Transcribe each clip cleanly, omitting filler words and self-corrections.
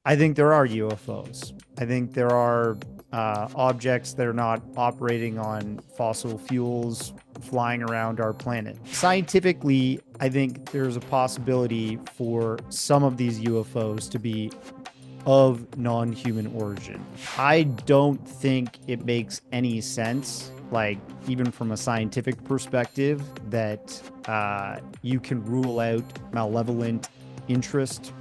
I think there are UFOs. I think there are objects that are not operating on fossil fuels flying around our planet. Scientifically, I think there's a possibility for some of these UFOs to be of non-human origin. I don't think it makes any sense, like even from a scientific perspective, that you can rule out malevolent interest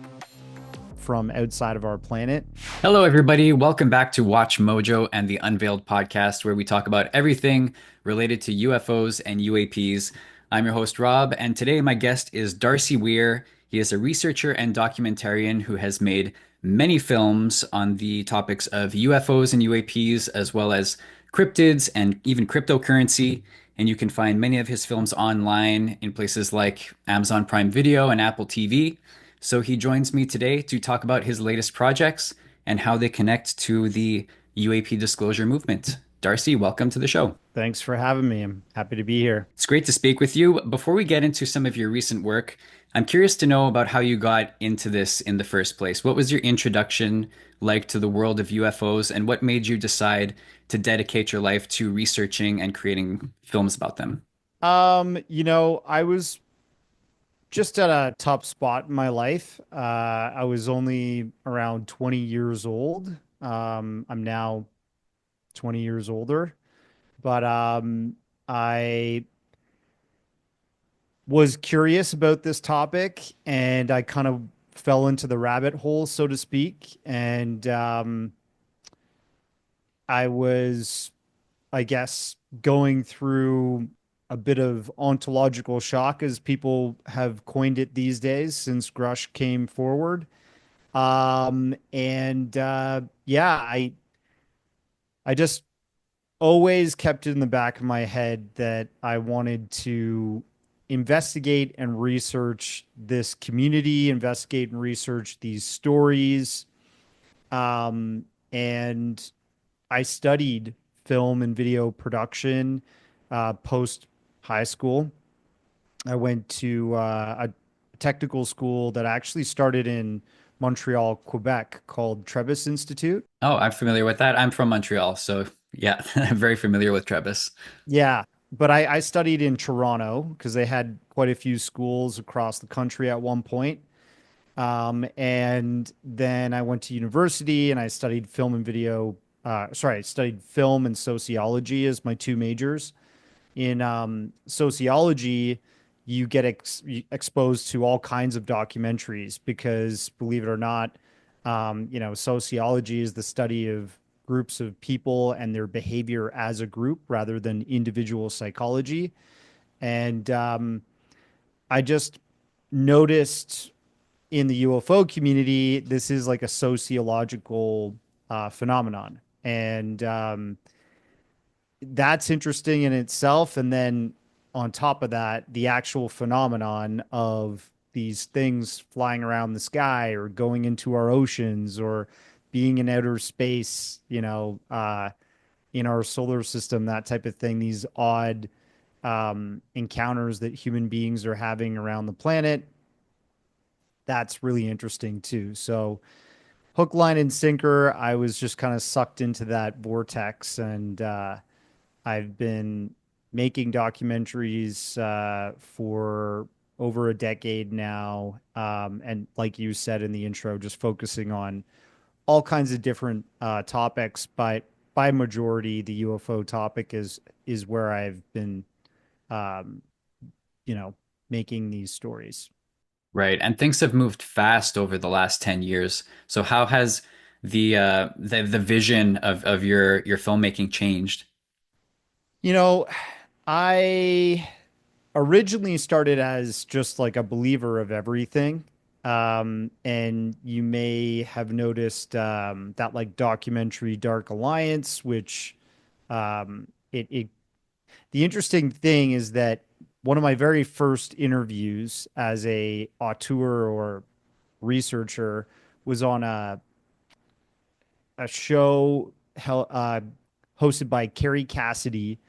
from outside of our planet. Hello, everybody. Welcome back to Watch Mojo and the Unveiled podcast, where we talk about everything related to UFOs and UAPs. I'm your host, Rob, and today my guest is Darcy Weir. He is a researcher and documentarian who has made many films on the topics of UFOs and UAPs, as well as cryptids and even cryptocurrency. And you can find many of his films online in places like Amazon Prime Video and Apple TV. So he joins me today to talk about his latest projects and how they connect to the UAP disclosure movement. Darcy, welcome to the show. Thanks for having me. I'm happy to be here. It's great to speak with you. Before we get into some of your recent work, I'm curious to know about how you got into this in the first place. What was your introduction like to the world of UFOs, and what made you decide to dedicate your life to researching and creating films about them? I was just at a tough spot in my life. I was only around 20 years old. I'm now 20 years older, but I was curious about this topic and I kind of fell into the rabbit hole, so to speak. And I was, I guess, going through a bit of ontological shock, as people have coined it these days, since Grush came forward. Yeah, I just always kept it in the back of my head that I wanted to investigate and research this community, investigate and research these stories. And I studied film and video production post high school. I went to a technical school that actually started in Montreal, Quebec, called Trebas Institute. Oh, I'm familiar with that. I'm from Montreal, so yeah, I'm very familiar with Travis. Yeah, but I studied in Toronto because they had quite a few schools across the country at one point. And then I went to university and I studied film and video. I studied film and sociology as my two majors. In sociology, you get exposed to all kinds of documentaries because, believe it or not, sociology is the study of groups of people and their behavior as a group rather than individual psychology. And I just noticed in the UFO community, this is like a sociological phenomenon. And that's interesting in itself. And then on top of that, the actual phenomenon of these things flying around the sky or going into our oceans or being in outer space, in our solar system, that type of thing, these odd encounters that human beings are having around the planet. That's really interesting too. So, hook, line, and sinker, I was just kind of sucked into that vortex, and I've been making documentaries for over a decade now. And like you said in the intro, just focusing on all kinds of different topics, but by majority, the UFO topic is where I've been, um, making these stories. Right. And things have moved fast over the last 10 years. So how has the vision of your filmmaking changed? You know, I originally started as just like a believer of everything. And you may have noticed that like documentary Dark Allliance, which it the interesting thing is that one of my very first interviews as a auteur or researcher was on a show hosted by Carrie Cassidy,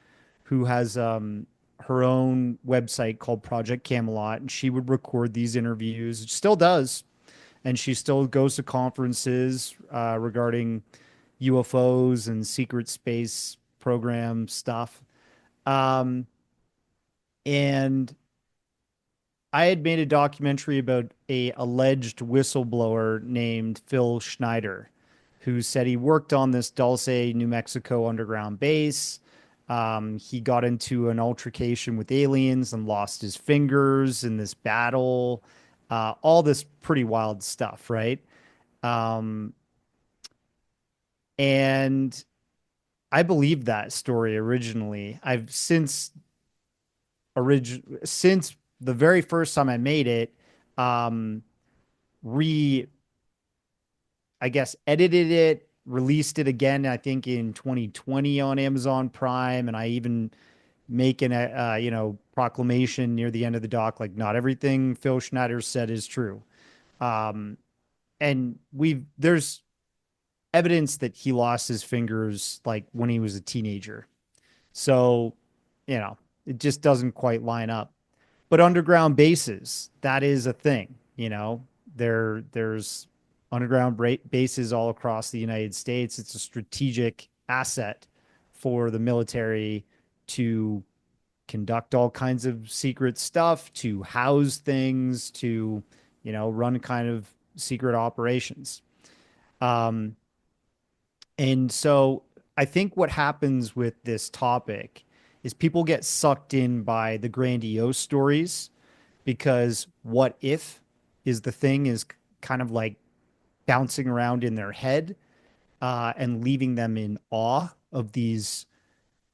who has her own website called Project Camelot, and she would record these interviews, still does. and she still goes to conferences regarding UFOs and secret space program stuff. Um, and I had made a documentary about a alleged whistleblower named Phil Schneider, who said he worked on this Dulce, New Mexico underground base. He got into an altercation with aliens and lost his fingers in this battle. All this pretty wild stuff, right? Um, and I believed that story originally. I've since the very first time I made it, um, re I guess edited it, released it again, I think in 2020 on Amazon Prime, and I even make an proclamation near the end of the doc, like not everything Phil Schneider said is true. Um, and there's evidence that he lost his fingers like when he was a teenager. So, it just doesn't quite line up. But underground bases, that is a thing, there's underground bases all across the United States. It's a strategic asset for the military to conduct all kinds of secret stuff, to house things, to, run kind of secret operations. Um, and so I think what happens with this topic is people get sucked in by the grandiose stories because what if is the thing is kind of like bouncing around in their head and leaving them in awe of these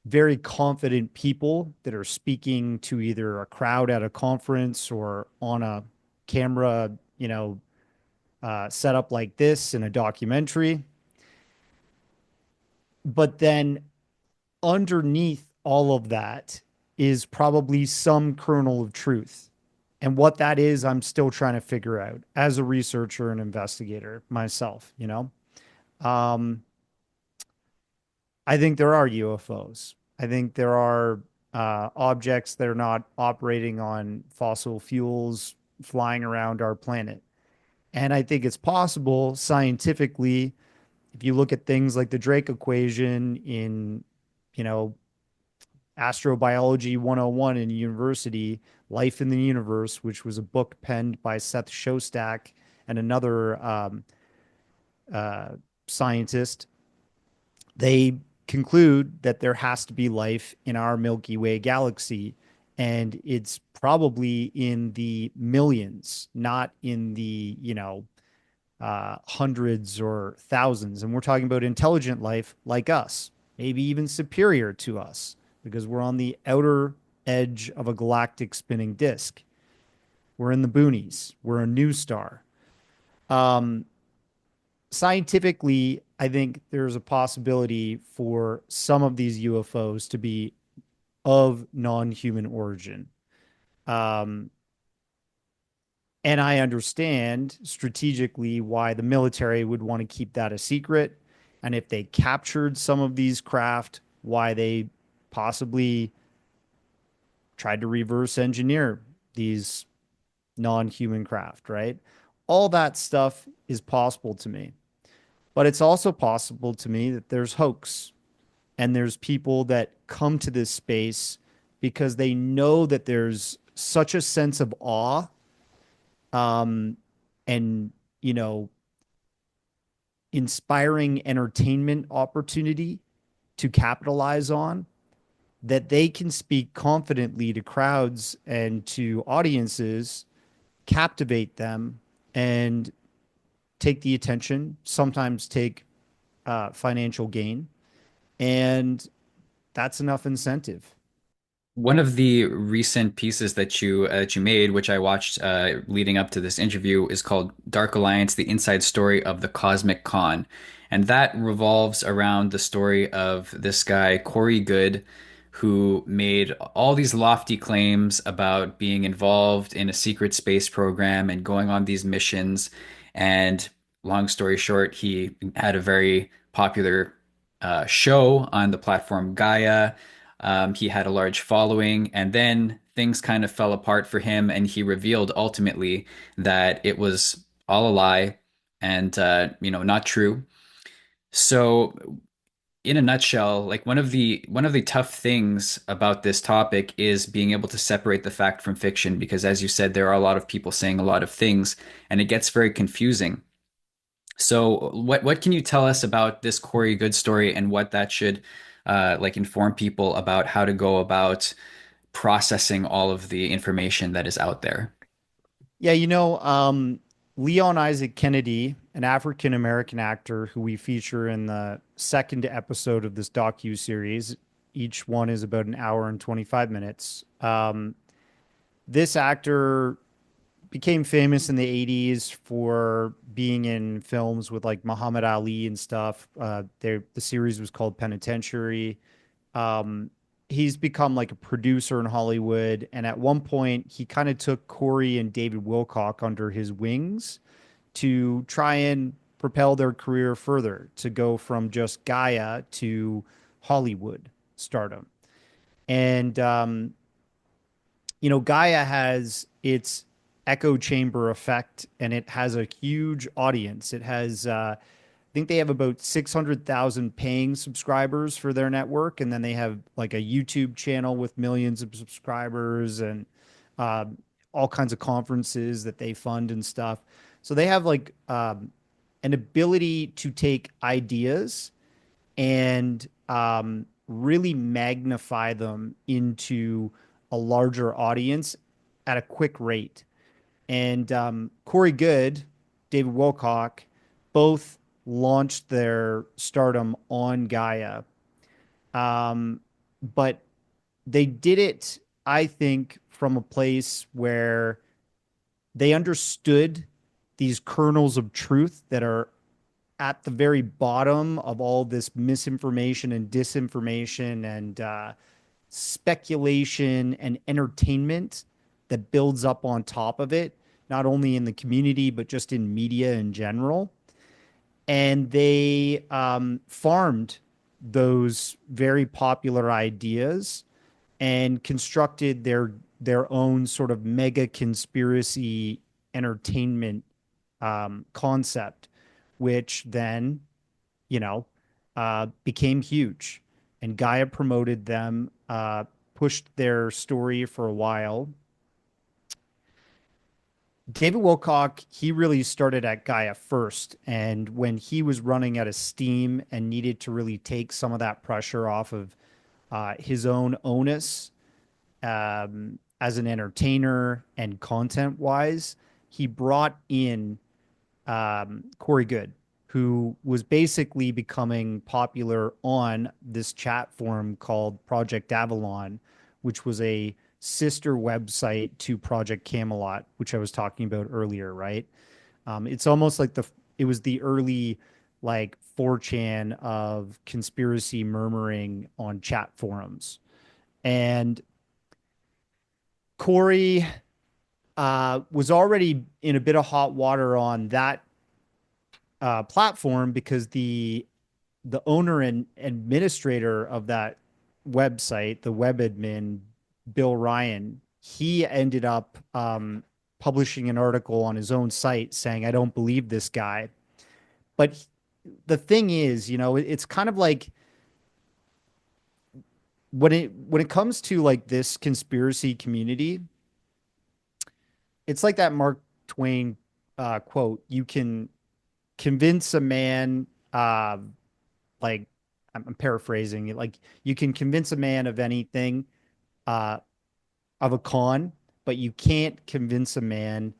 very confident people that are speaking to either a crowd at a conference or on a camera, set up like this in a documentary. But then underneath all of that is probably some kernel of truth. And what that is, I'm still trying to figure out as a researcher and investigator myself. Um, I think there are UFOs. I think there are objects that are not operating on fossil fuels flying around our planet. And I think it's possible scientifically, if you look at things like the Drake equation in, you know, Astrobiology 101 in university, Life in the Universe, which was a book penned by Seth Shostak and another uh, scientist, they conclude that there has to be life in our Milky Way galaxy. And it's probably in the millions, not in the, hundreds or thousands. And we're talking about intelligent life like us, maybe even superior to us, because we're on the outer edge of a galactic spinning disk. We're in the boonies. We're a new star. Um, Scientifically, I think there's a possibility for some of these UFOs to be of non-human origin. Um, and I understand strategically why the military would want to keep that a secret. And if they captured some of these craft, why they possibly tried to reverse engineer these non-human craft, right? All that stuff is possible to me. But it's also possible to me that there's hoax and there's people that come to this space because they know that there's such a sense of awe um, and, you know, inspiring entertainment opportunity to capitalize on that they can speak confidently to crowds and to audiences, captivate them, and take the attention, sometimes take financial gain. And that's enough incentive. One of the recent pieces that you made, which I watched leading up to this interview, is called "Dark Allliance: The Inside Story of the Cosmic Con," and that revolves around the story of this guy Corey Goode, who made all these lofty claims about being involved in a secret space program and going on these missions. And long story short, he had a very popular show on the platform Gaia. He had a large following, and then things kind of fell apart for him, and he revealed ultimately that it was all a lie and not true. So in a nutshell, like one of the tough things about this topic is being able to separate the fact from fiction, because as you said, there are a lot of people saying a lot of things, and it gets very confusing. So what can you tell us about this Corey Goode story and what that should like inform people about how to go about processing all of the information that is out there? Yeah, Leon Isaac Kennedy, an African American actor who we feature in the second episode of this docu series. Each one is about an hour and 25 minutes. This actor became famous in the 80s for being in films with like Muhammad Ali and stuff. The series was called Penitentiary. Um, he's become like a producer in Hollywood. And at one point, he kind of took Corey and David Wilcock under his wings to try and propel their career further, to go from just Gaia to Hollywood stardom. And Gaia has its echo chamber effect and it has a huge audience. I think they have about 600,000 paying subscribers for their network. And then they have like a YouTube channel with millions of subscribers and uh, all kinds of conferences that they fund and stuff. So they have like an ability to take ideas and really magnify them into a larger audience at a quick rate. And Corey Goode, David Wilcock, both launched their stardom on Gaia. Um, but they did it, I think, from a place where they understood these kernels of truth that are at the very bottom of all this misinformation and disinformation and speculation and entertainment that builds up on top of it, not only in the community, but just in media in general. And they farmed those very popular ideas and constructed their own sort of mega conspiracy entertainment concept, which then became huge. And Gaia promoted them, pushed their story for a while. David Wilcock, he really started at Gaia first. And when he was running out of steam and needed to really take some of that pressure off of his own onus as an entertainer and content wise, he brought in Corey Goode, who was basically becoming popular on this chat forum called Project Avalon, which was a sister website to Project Camelot, which I was talking about earlier, right? It's almost like it was the early like 4chan of conspiracy murmuring on chat forums. And Corey was already in a bit of hot water on that platform because the owner and administrator of that website, the web admin, Bill Ryan, he ended up publishing an article on his own site saying, "I don't believe this guy." But the thing is, it's kind of like when it comes to like this conspiracy community, it's like that Mark Twain quote: "You can convince a man." Like I'm paraphrasing it, like you can convince a man of anything uh of a con, but you can't convince a man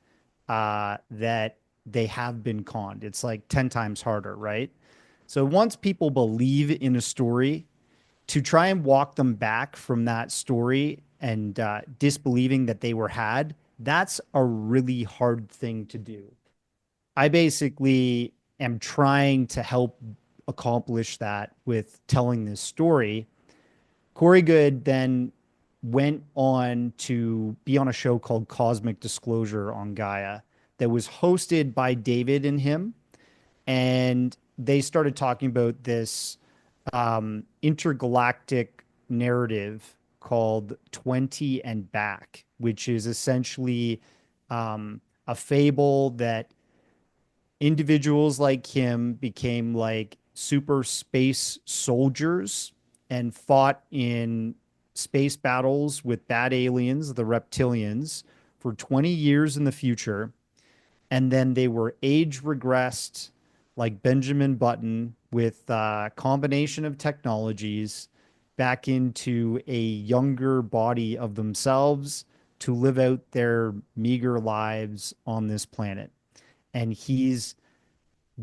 that they have been conned. It's like 10 times harder, right? So once people believe in a story, to try and walk them back from that story and disbelieving that they were had, that's a really hard thing to do. I basically am trying to help accomplish that with telling this story. Corey Goode then went on to be on a show called Cosmic Disclosure on Gaia that was hosted by David and him. And they started talking about this intergalactic narrative called 20 and Back, which is essentially a fable that individuals like him became like super space soldiers and fought in space battles with bad aliens, the reptilians, for 20 years in the future. And then they were age regressed like Benjamin Button with a combination of technologies back into a younger body of themselves to live out their meager lives on this planet. And he's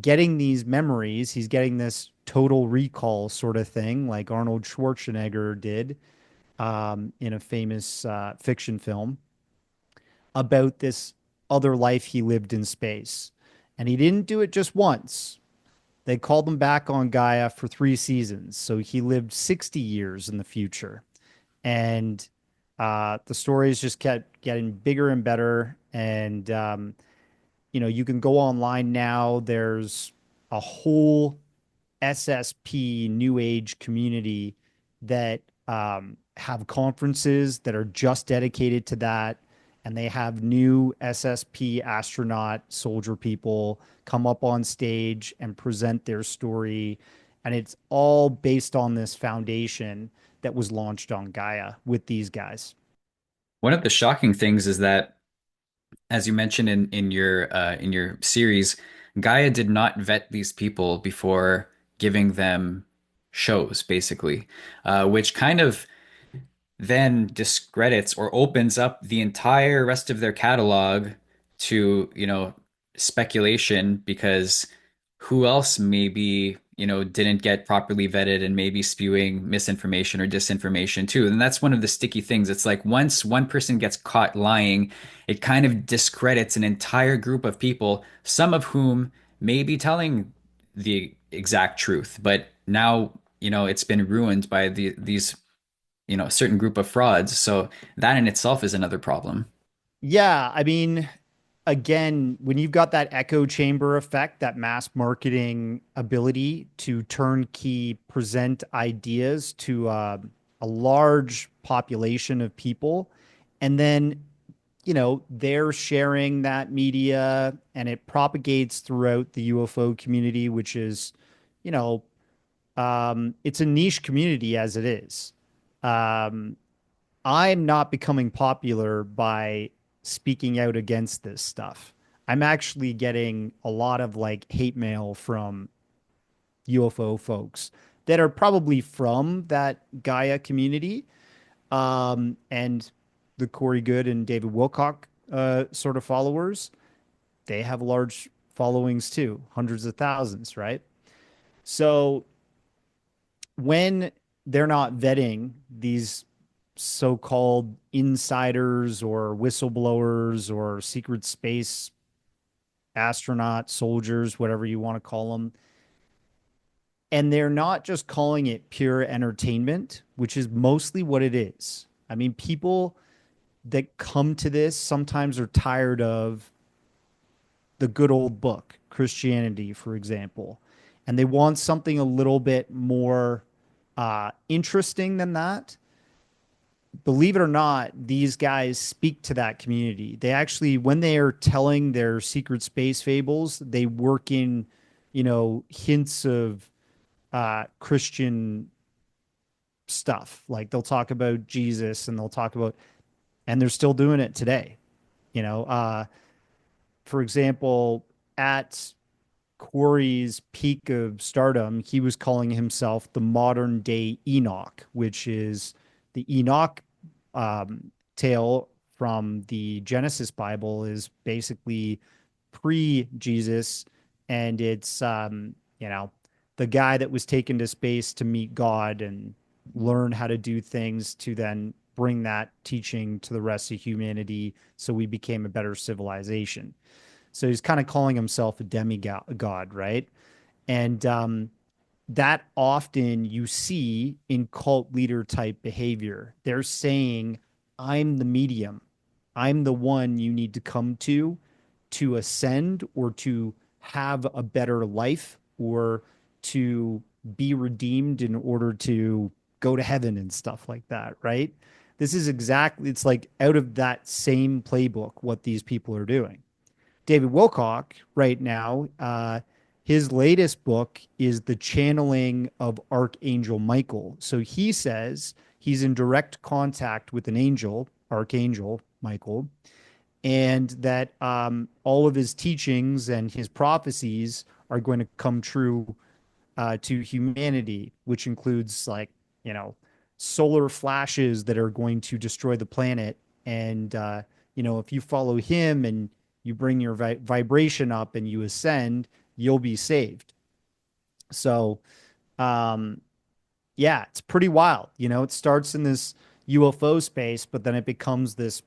getting these memories. He's getting this total recall sort of thing, like Arnold Schwarzenegger did in a famous fiction film about this other life he lived in space. And he didn't do it just once. They called him back on Gaia for 3 seasons. So he lived 60 years in the future. And the stories just kept getting bigger and better. And you can go online now. There's a whole SSP New Age community that have conferences that are just dedicated to that. And they have new SSP astronaut soldier people come up on stage and present their story. And it's all based on this foundation that was launched on Gaia with these guys. One of the shocking things is that, as you mentioned in your series, Gaia did not vet these people before giving them shows, basically, which kind of then discredits or opens up the entire rest of their catalog to, speculation, because who else maybe, didn't get properly vetted and maybe spewing misinformation or disinformation too. And that's one of the sticky things. It's like once one person gets caught lying, it kind of discredits an entire group of people, some of whom may be telling the exact truth, but now, it's been ruined by these a certain group of frauds. So that in itself is another problem. Yeah, I mean, again, when you've got that echo chamber effect, that mass marketing ability to turnkey present ideas to a large population of people, and then, they're sharing that media and it propagates throughout the UFO community, which is, you know, it's a niche community as it is. Um, I'm not becoming popular by speaking out against this stuff. I'm actually getting a lot of like hate mail from UFO folks that are probably from that Gaia community. And the Corey Goode and David Wilcock sort of followers, they have large followings too, hundreds of thousands, right? So when they're not vetting these so-called insiders or whistleblowers or secret space astronaut soldiers, whatever you want to call them, and they're not just calling it pure entertainment, which is mostly what it is. I mean, people that come to this sometimes are tired of the good old book, Christianity, for example, and they want something a little bit more interesting than that. Believe it or not, these guys speak to that community. They actually, when they are telling their secret space fables, they work in, hints of Christian stuff. Like they'll talk about Jesus and they'll talk about, and they're still doing it today. You know, uh, for example, at Corey's peak of stardom, he was calling himself the modern day Enoch, which is the Enoch tale from the Genesis Bible is basically pre-Jesus, and it's the guy that was taken to space to meet God and learn how to do things to then bring that teaching to the rest of humanity, so we became a better civilization. So he's kind of calling himself a demigod, right? And that often you see in cult leader type behavior. They're saying, I'm the medium. I'm the one you need to come to ascend or to have a better life or to be redeemed in order to go to heaven and stuff like that, right? This is exactly, it's like out of that same playbook what these people are doing. David Wilcock right now, his latest book is the channeling of Archangel Michael. So he says he's in direct contact with an angel, Archangel Michael, and that all of his teachings and his prophecies are going to come true to humanity, which includes like, you know, solar flashes that are going to destroy the planet. And, if you follow him and you bring your vibration up and you ascend, you'll be saved. So, um, yeah, it's pretty wild. It starts in this UFO space, but then it becomes this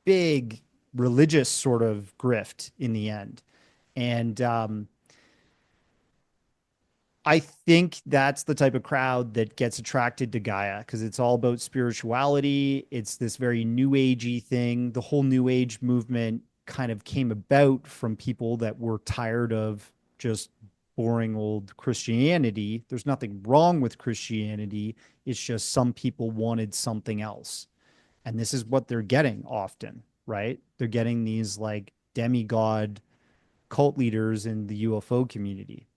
big religious sort of grift in the end. And I think that's the type of crowd that gets attracted to Gaia because it's all about spirituality. It's this very new agey thing. The whole new age movement kind of came about from people that were tired of just boring old Christianity. There's nothing wrong with Christianity. It's just some people wanted something else. And this is what they're getting often, right? They're getting these like demigod cult leaders in the UFO community.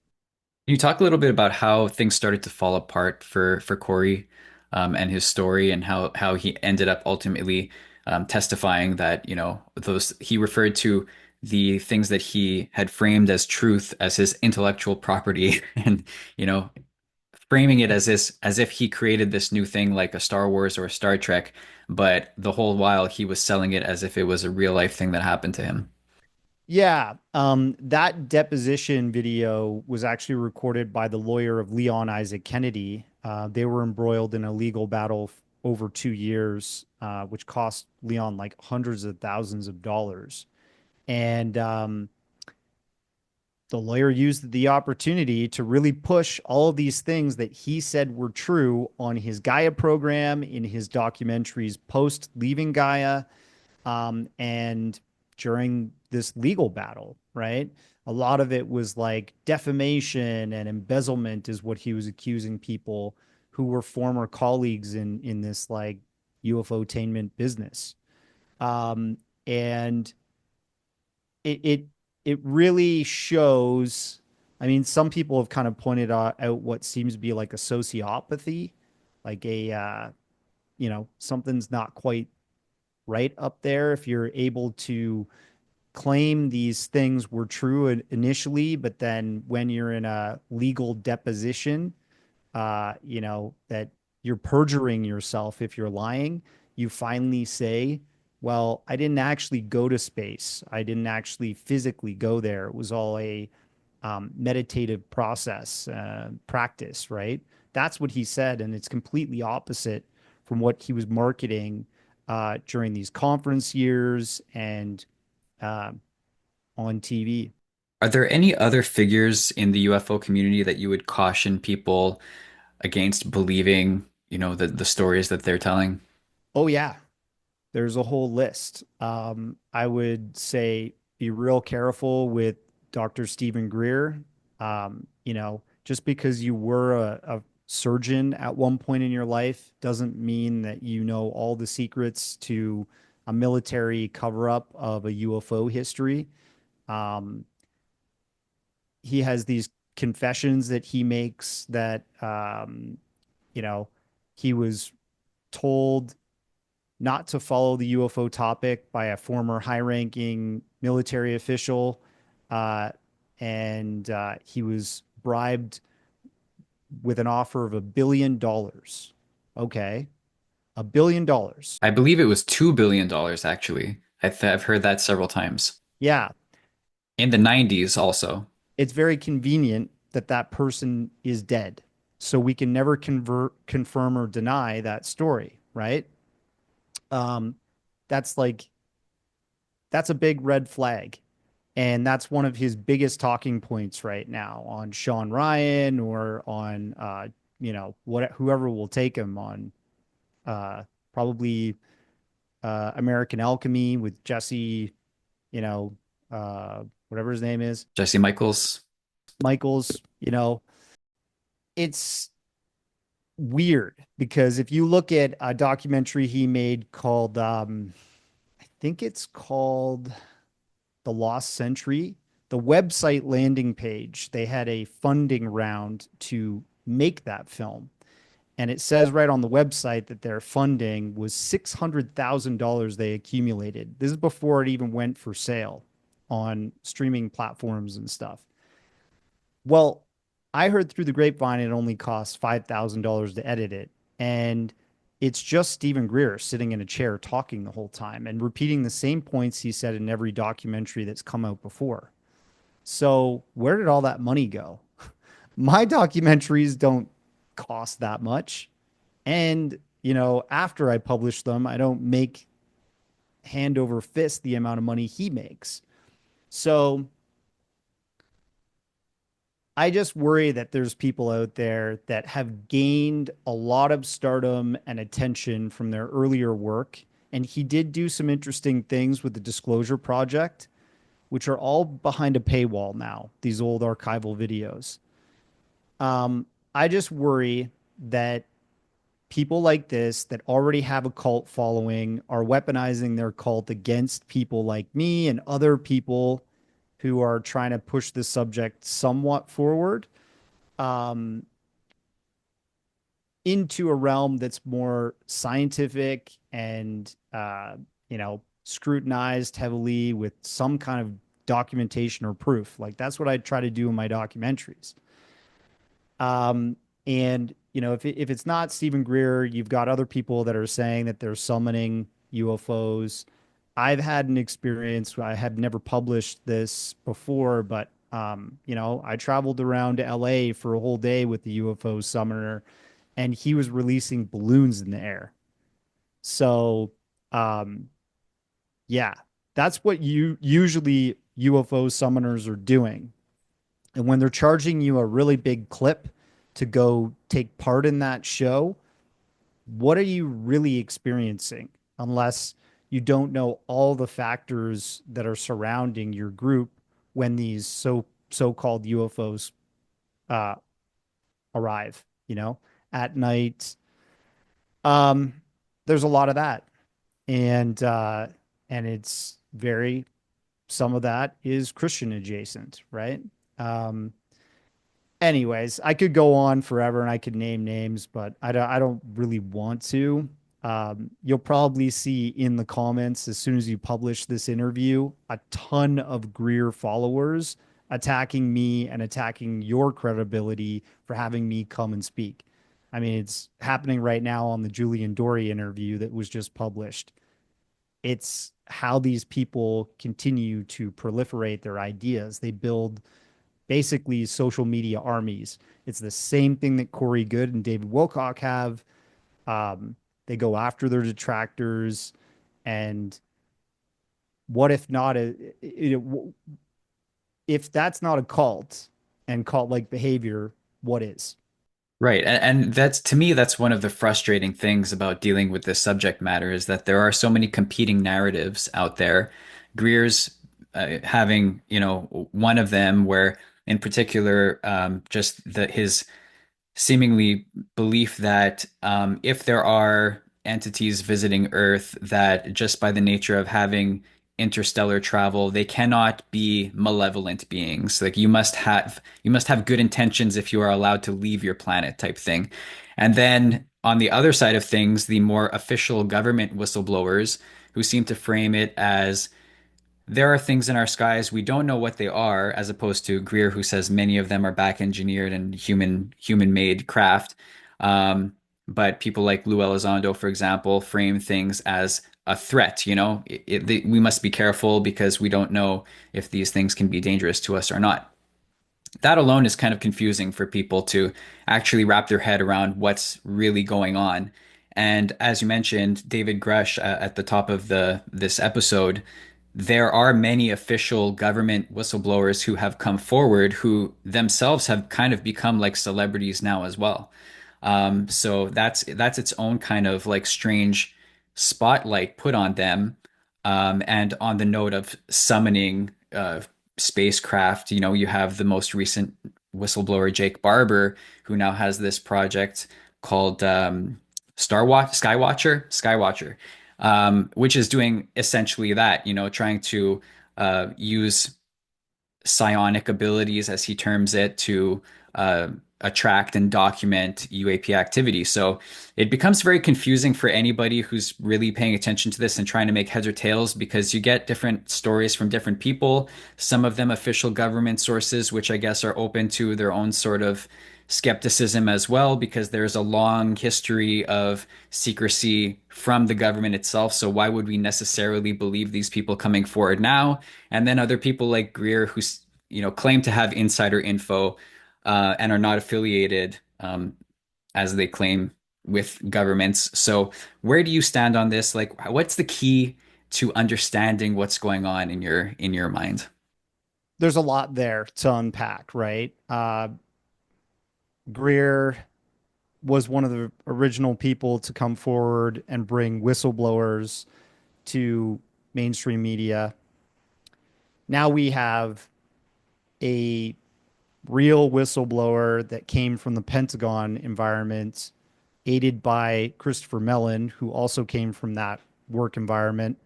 Can you talk a little bit about how things started to fall apart for Corey, and his story, and how he ended up ultimately testifying that, those he referred to the things that he had framed as truth as his intellectual property, and you know, framing it as if he created this new thing like a Star Wars or a Star Trek, but the whole while he was selling it as if it was a real life thing that happened to him. Yeah, that deposition video was actually recorded by the lawyer of Leon Isaac Kennedy. They were embroiled in a legal battle over 2 years, which cost Leon like hundreds of thousands of dollars. And the lawyer used the opportunity to really push all of these things that he said were true on his Gaia program, in his documentaries post leaving Gaia, and during this legal battle, right? A lot of it was like defamation and embezzlement is what he was accusing people who were former colleagues in this like UFO-tainment business. And it it really shows. I mean, some people have kind of pointed out what seems to be like a sociopathy, like a something's not quite right up there if you're able to claim these things were true initially, but then when you're in a legal deposition, that you're perjuring yourself if you're lying, you finally say, well, I didn't actually go to space. I didn't actually physically go there. It was all a meditative process, practice, right? That's what he said. And it's completely opposite from what he was marketing during these conference years and uh, on TV. Are there any other figures in the UFO community that you would caution people against believing, the stories that they're telling? Oh, yeah. There's a whole list. I would say be real careful with Dr. Stephen Greer. Just because you were a surgeon at one point in your life doesn't mean that you know all the secrets to a military cover up of a UFO history. Um, he has these confessions that he makes that, you know, he was told not to follow the UFO topic by a former high ranking military official. Uh, and he was bribed with an offer of $1 billion. Okay. $1 billion. I believe it was $2 billion, actually. I've heard that several times. Yeah. In the 90s also. It's very convenient that that person is dead. So we can never confirm or deny that story, right? Um, that's like, that's a big red flag. And that's one of his biggest talking points right now on Sean Ryan or on, whoever will take him on, uh, probably American Alchemy with Jesse, you know, whatever his name is, Jesse Michaels. Michaels. It's weird because if you look at a documentary he made called, I think it's called The Lost Century, the website landing page, they had a funding round to make that film. And it says right on the website that their funding was $600,000 they accumulated. This is before it even went for sale on streaming platforms and stuff. Well, I heard through the grapevine it only costs $5,000 to edit it. And it's just Stephen Greer sitting in a chair talking the whole time and repeating the same points he said in every documentary that's come out before. So, where did all that money go? My documentaries don't cost that much. And, after I publish them, I don't make hand over fist the amount of money he makes. So, I just worry that there's people out there that have gained a lot of stardom and attention from their earlier work. And he did do some interesting things with the Disclosure Project, which are all behind a paywall now, these old archival videos. I just worry that people like this that already have a cult following are weaponizing their cult against people like me and other people who are trying to push the subject somewhat forward, um, into a realm that's more scientific and scrutinized heavily with some kind of documentation or proof. Like that's what I try to do in my documentaries. And if it's not Stephen Greer, you've got other people that are saying that they're summoning UFOs. I've had an experience. I have never published this before, but I traveled around to LA for a whole day with the UFO summoner, and he was releasing balloons in the air. So, um, yeah, that's what you usually UFO summoners are doing. And when they're charging you a really big clip to go take part in that show, what are you really experiencing? Unless you don't know all the factors that are surrounding your group when these so-called UFOs uh, arrive, at night. Um, there's a lot of that, and it's very some of that is Christian adjacent, right? Um, Anyways, I could go on forever and I could name names, but I don't really want to. You'll probably see in the comments as soon as you publish this interview a ton of Greer followers attacking me and attacking your credibility for having me come and speak. I mean, it's happening right now on the Julian Dory interview that was just published. It's how these people continue to proliferate their ideas. They build basically social media armies. It's the same thing that Corey Goode and David Wilcock have. They go after their detractors. And what if not if that's not a cult and cult like behavior, what is? Right. And that's to me, that's one of the frustrating things about dealing with this subject matter is that there are so many competing narratives out there. Greer's having, one of them where in particular, just his seemingly belief that if there are entities visiting Earth, that just by the nature of having interstellar travel, they cannot be malevolent beings. Like you must have good intentions if you are allowed to leave your planet, type thing. And then on the other side of things, the more official government whistleblowers who seem to frame it as there are things in our skies we don't know what they are, as opposed to Greer, who says many of them are back engineered and human made craft. Um, but people like Lou Elizondo, for example, frame things as a threat. We must be careful because we don't know if these things can be dangerous to us or not. That alone is kind of confusing for people to actually wrap their head around what's really going on. And as you mentioned, David Grush at the top of the this episode, there are many official government whistleblowers who have come forward who themselves have kind of become like celebrities now as well. So that's its own kind of like strange spotlight put on them. And on the note of summoning spacecraft, you have the most recent whistleblower Jake Barber, who now has this project called Skywatcher, which is doing essentially that, trying to use psionic abilities, as he terms it, to uh, attract and document UAP activity. So it becomes very confusing for anybody who's really paying attention to this and trying to make heads or tails, because you get different stories from different people, some of them official government sources, which I guess are open to their own sort of skepticism as well, because there's a long history of secrecy from the government itself. So why would we necessarily believe these people coming forward now? And then other people like Greer, who claim to have insider info and are not affiliated, as they claim, with governments. So where do you stand on this? Like, what's the key to understanding what's going on in your mind? There's a lot there to unpack, right? Greer was one of the original people to come forward and bring whistleblowers to mainstream media. Now we have a real whistleblower that came from the Pentagon environment, aided by Christopher Mellon, who also came from that work environment.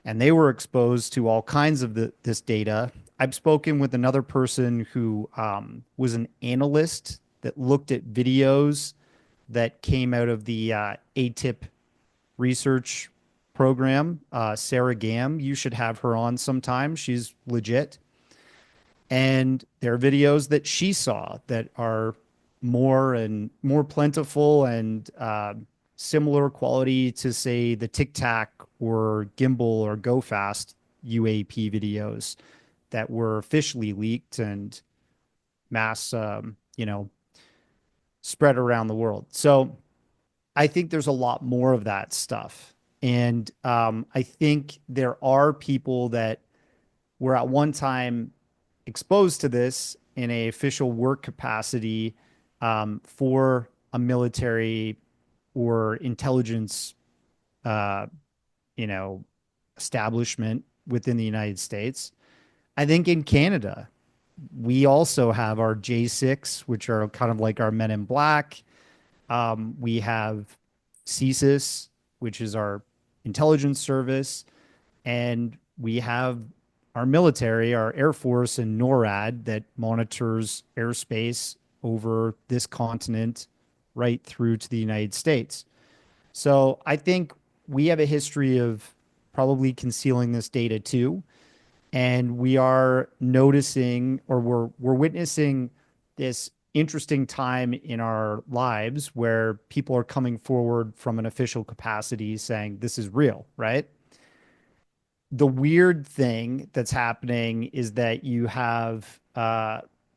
And they were exposed to all kinds of this data. I've spoken with another person who was an analyst that looked at videos that came out of the ATIP research program. Sarah Gam, you should have her on sometime. She's legit. And there are videos that she saw that are more plentiful and similar quality to, say, the Tic Tac or Gimbal or Go Fast UAP videos that were officially leaked and mass, spread around the world. So I think there's a lot more of that stuff. And I think there are people that were at one time exposed to this in a official work capacity for a military or intelligence, uh, you know, establishment within the United States. I think in Canada, we also have our J6, which are kind of like our Men in Black. We have CSIS, which is our intelligence service, and we have our military, our Air Force, and NORAD that monitors airspace over this continent right through to the United States. So I think we have a history of probably concealing this data too. And we are noticing, or we're witnessing this interesting time in our lives where people are coming forward from an official capacity saying this is real, right? The weird thing that's happening is that you have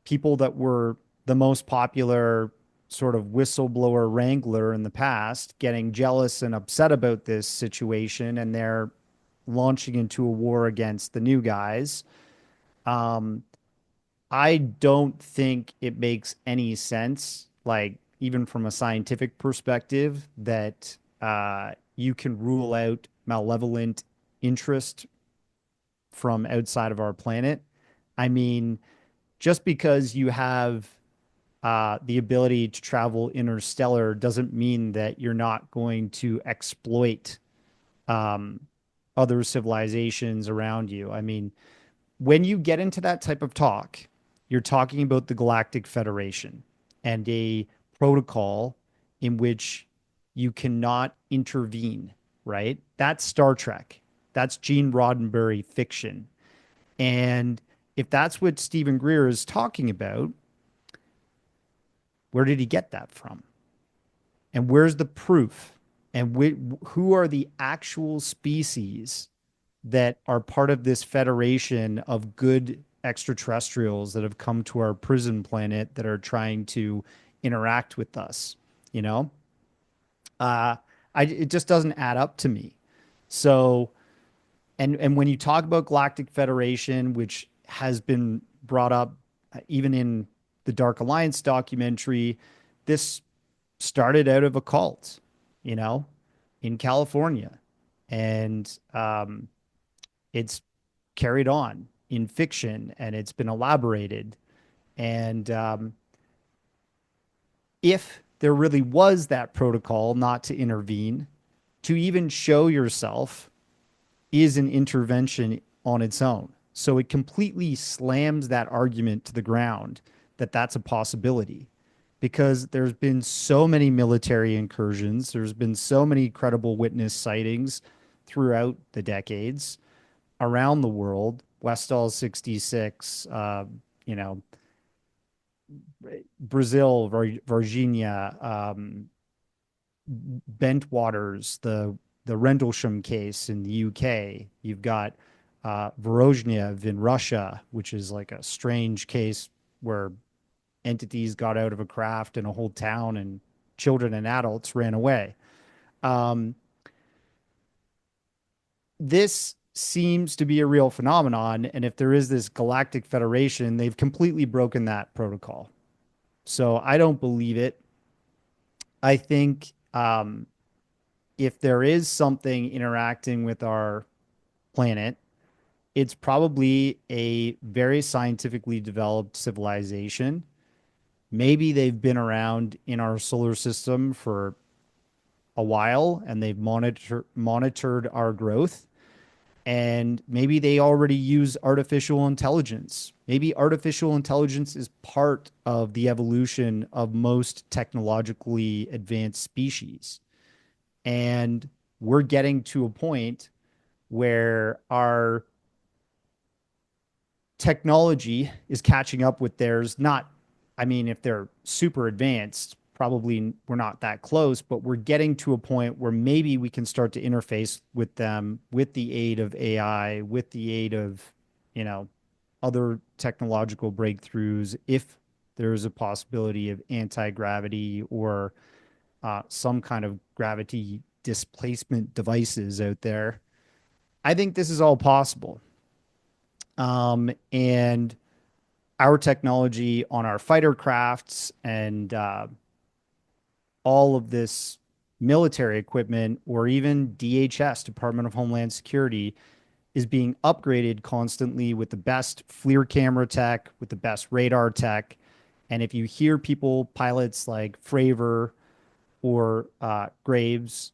people that were the most popular sort of whistleblower wrangler in the past getting jealous and upset about this situation, and they're launching into a war against the new guys. Um, I don't think it makes any sense, like even from a scientific perspective, that you can rule out malevolent interest from outside of our planet. I mean, just because you have the ability to travel interstellar doesn't mean that you're not going to exploit um, other civilizations around you. I mean, when you get into that type of talk, you're talking about the Galactic Federation and a protocol in which you cannot intervene, right? That's Star Trek. That's Gene Roddenberry fiction. And if that's what Stephen Greer is talking about, where did he get that from? And where's the proof? And who are the actual species that are part of this federation of good extraterrestrials that have come to our prison planet that are trying to interact with us? You know, uh, it just doesn't add up to me. So, and when you talk about Galactic Federation, which has been brought up even in the Dark Allliance documentary, this started out of a cult, you know, in California, and it's carried on in fiction and it's been elaborated. And if there really was that protocol not to intervene, to even show yourself is an intervention on its own. So it completely slams that argument to the ground that that's a possibility because there's been so many military incursions, there's been so many credible witness sightings throughout the decades around the world. Westall 66, you know, Brazil, Virginia, Bentwaters, the Rendlesham case in the UK. You've got Vorozhnev in Russia, which is like a strange case where entities got out of a craft in a whole town and children and adults ran away. Um, this seems to be a real phenomenon. And if there is this galactic federation, they've completely broken that protocol. So I don't believe it. I think if there is something interacting with our planet, it's probably a very scientifically developed civilization. Maybe they've been around in our solar system for a while and they've monitored our growth. And maybe they already use artificial intelligence. Maybe artificial intelligence is part of the evolution of most technologically advanced species. And we're getting to a point where our technology is catching up with theirs. Not, I mean, if they're super advanced, probably we're not that close, but we're getting to a point where maybe we can start to interface with them with the aid of AI, with the aid of, you know, other technological breakthroughs, if there is a possibility of anti-gravity or some kind of gravity displacement devices out there. I think this is all possible. And our technology on our fighter crafts and all of this military equipment, or even DHS, Department of Homeland Security, is being upgraded constantly with the best FLIR camera tech, with the best radar tech. And if you hear people, pilots like Fravor or Graves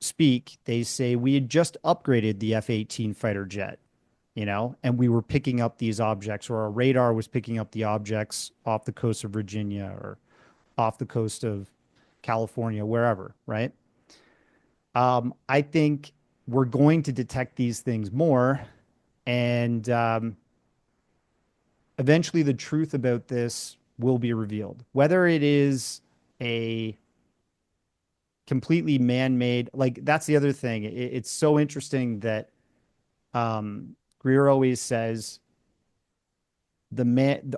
speak, they say we had just upgraded the F-18 fighter jet, you know, and we were picking up these objects, or our radar was picking up the objects off the coast of Virginia or off the coast of California, wherever, right? I think we're going to detect these things more, and eventually the truth about this will be revealed. Whether it is a completely man-made, like that's the other thing. It's so interesting that Greer always says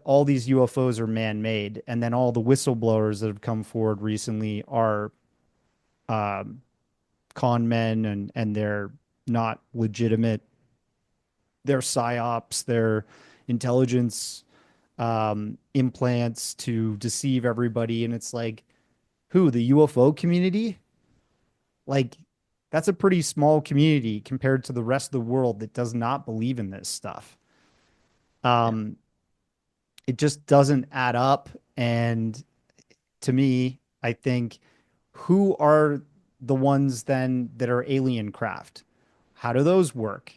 all these UFOs are man-made, and then all the whistleblowers that have come forward recently are um, con men, and they're not legitimate. They're psyops, they're intelligence implants to deceive everybody, and it's like, who, the UFO community? Like, that's a pretty small community compared to the rest of the world that does not believe in this stuff. Um, it just doesn't add up. And to me, I think, who are the ones then that are alien craft? How do those work?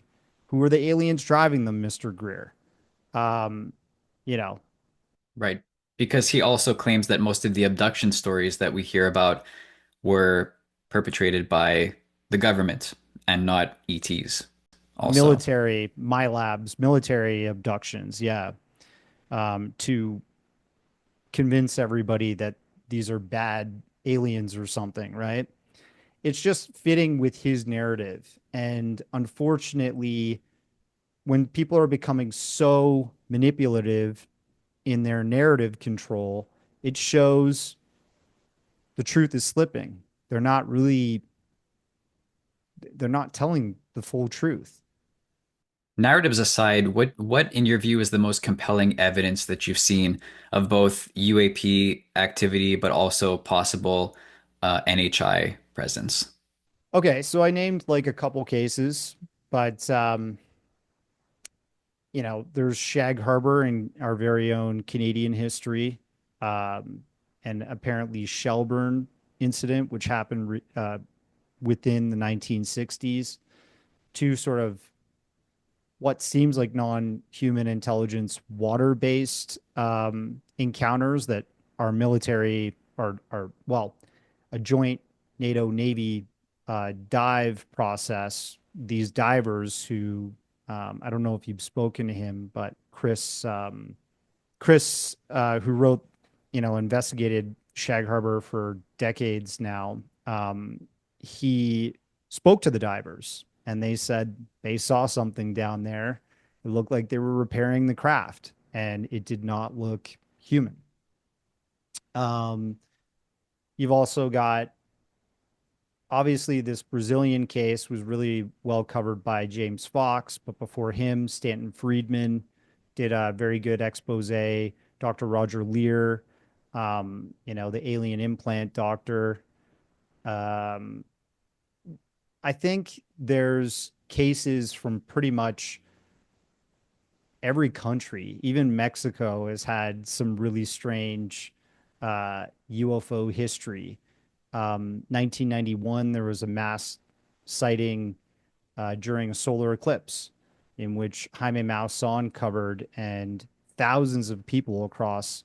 Who are the aliens driving them, Mr. Greer? Um, you know, Right. Because he also claims that most of the abduction stories that we hear about were perpetrated by the government and not ETs also. military, my labs, military abductions, yeah, to convince everybody that these are bad aliens or something, right? It's just fitting with his narrative. And unfortunately, when people are becoming so manipulative in their narrative control, it shows the truth is slipping. They're not really, they're not telling the full truth. Narratives aside, what in your view is the most compelling evidence that you've seen of both UAP activity but also possible NHI presence? Okay, so I named like a couple cases, but you know, there's Shag Harbor in our very own Canadian history, um, and apparently Shelburne incident, which happened within the 1960s. Two sort of what seems like non-human intelligence water-based encounters that our military are well, a joint NATO Navy dive process. These divers who I don't know if you've spoken to him, but Chris, who wrote, investigated Shag Harbor for decades now, he spoke to the divers and they said they saw something down there. It looked like they were repairing the craft and it did not look human. Um, you've also got, obviously, this Brazilian case was really well covered by James Fox, but before him, Stanton Friedman did a very good expose. Dr. Roger Lear, the alien implant doctor. Um, I think there's cases from pretty much every country. Even Mexico has had some really strange UFO history. 1991, there was a mass sighting during a solar eclipse in which Jaime Maussan covered, and thousands of people across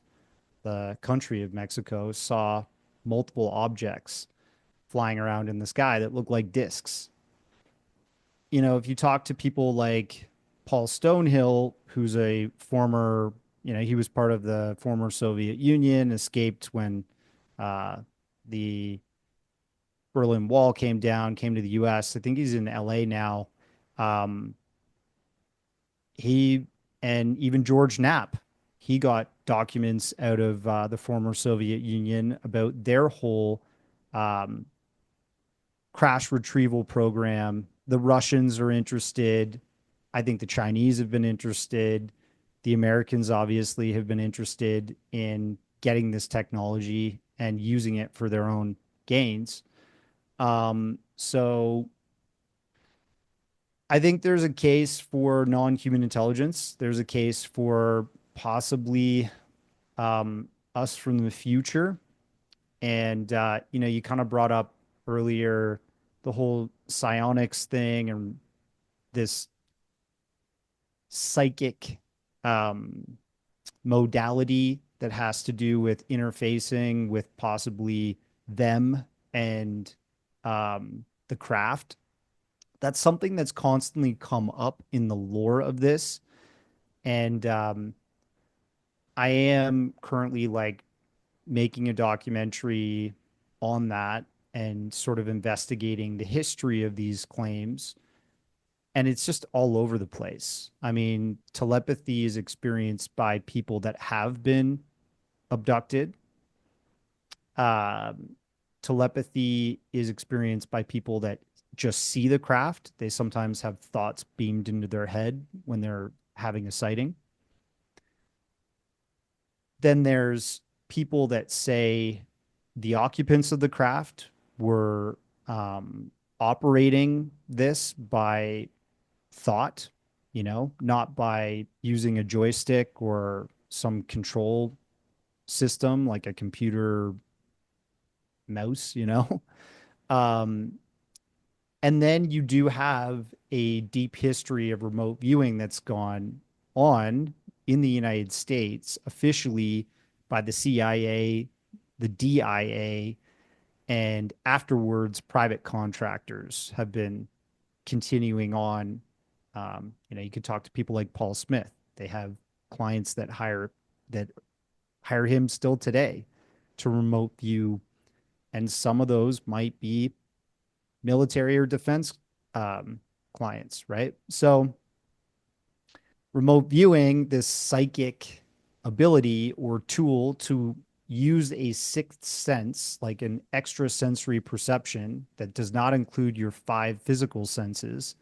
the country of Mexico saw multiple objects flying around in the sky that looked like discs. If you talk to people like Paul Stonehill, who's a former, he was part of the former Soviet Union, escaped when uh, the Berlin Wall came down, came to the US. I think he's in LA now. Um, he and even George Knapp, he got documents out of the former Soviet Union about their whole um, crash retrieval program. The Russians are interested. I think the Chinese have been interested. The Americans obviously have been interested in getting this technology and using it for their own gains. So I think there's a case for non-human intelligence. There's a case for possibly us from the future. And you kind of brought up earlier the whole psionics thing and this psychic um, modality that has to do with interfacing with possibly them and the craft. That's something that's constantly come up in the lore of this. And I am currently like making a documentary on that and sort of investigating the history of these claims. And it's just all over the place. I mean, telepathy is experienced by people that have been abducted. Um, Telepathy is experienced by people that just see the craft. They sometimes have thoughts beamed into their head when they're having a sighting. Then there's people that say the occupants of the craft were operating this by thought, not by using a joystick or some control system like a computer mouse. Um, and then you do have a deep history of remote viewing that's gone on in the United States officially by the CIA, the DIA, and afterwards private contractors have been continuing on. You could talk to people like Paul Smith. They have clients that hire him still today to remote view, and some of those might be military or defense clients, right? So remote viewing, this psychic ability or tool to use a sixth sense, like an extrasensory perception that does not include your five physical senses,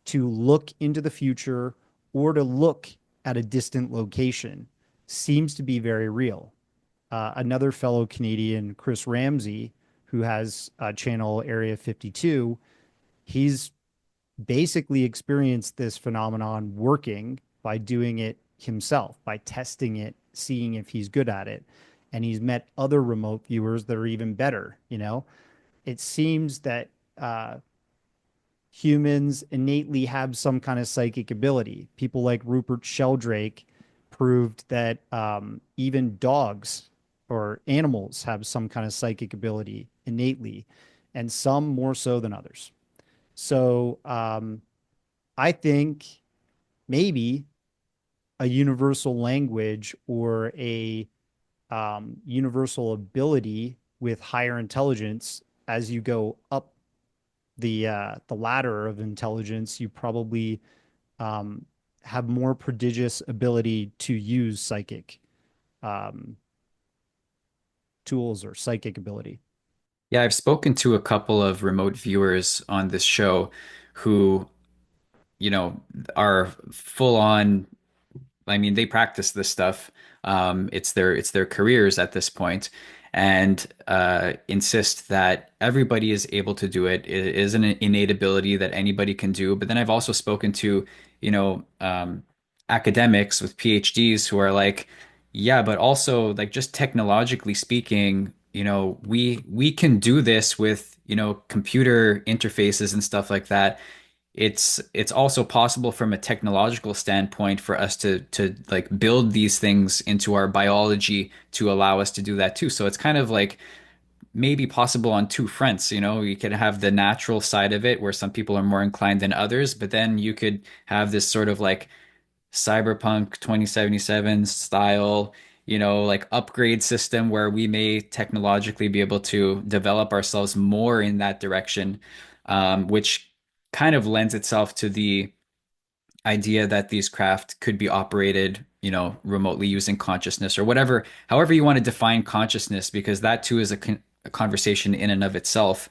to look into the future or to look at a distant location, seems to be very real. Another fellow Canadian, Chris Ramsey, who has channel Area 52, he's basically experienced this phenomenon working by doing it himself, by testing it, seeing if he's good at it. And he's met other remote viewers that are even better. It seems that humans innately have some kind of psychic ability. People like Rupert Sheldrake proved that even dogs or animals have some kind of psychic ability innately, and some more so than others. So I think maybe a universal language or a universal ability with higher intelligence as you go up the ladder of intelligence, you probably um, have more prodigious ability to use psychic um, tools or psychic ability. Yeah, I've spoken to a couple of remote viewers on this show who, you know, are full on. I mean, they practice this stuff. It's their careers at this point, and insist that everybody is able to do it. It is an innate ability that anybody can do. But then I've also spoken to, academics with PhDs who are like, yeah, but also like just technologically speaking, we can do this with, computer interfaces and stuff like that. It's also possible from a technological standpoint for us to like build these things into our biology to allow us to do that too. So it's kind of like maybe possible on two fronts. You could have the natural side of it where some people are more inclined than others, but then you could have this sort of like cyberpunk 2077 style, like upgrade system where we may technologically be able to develop ourselves more in that direction, which kind of lends itself to the idea that these craft could be operated, remotely using consciousness or whatever, however you want to define consciousness, because that too is a conversation in and of itself.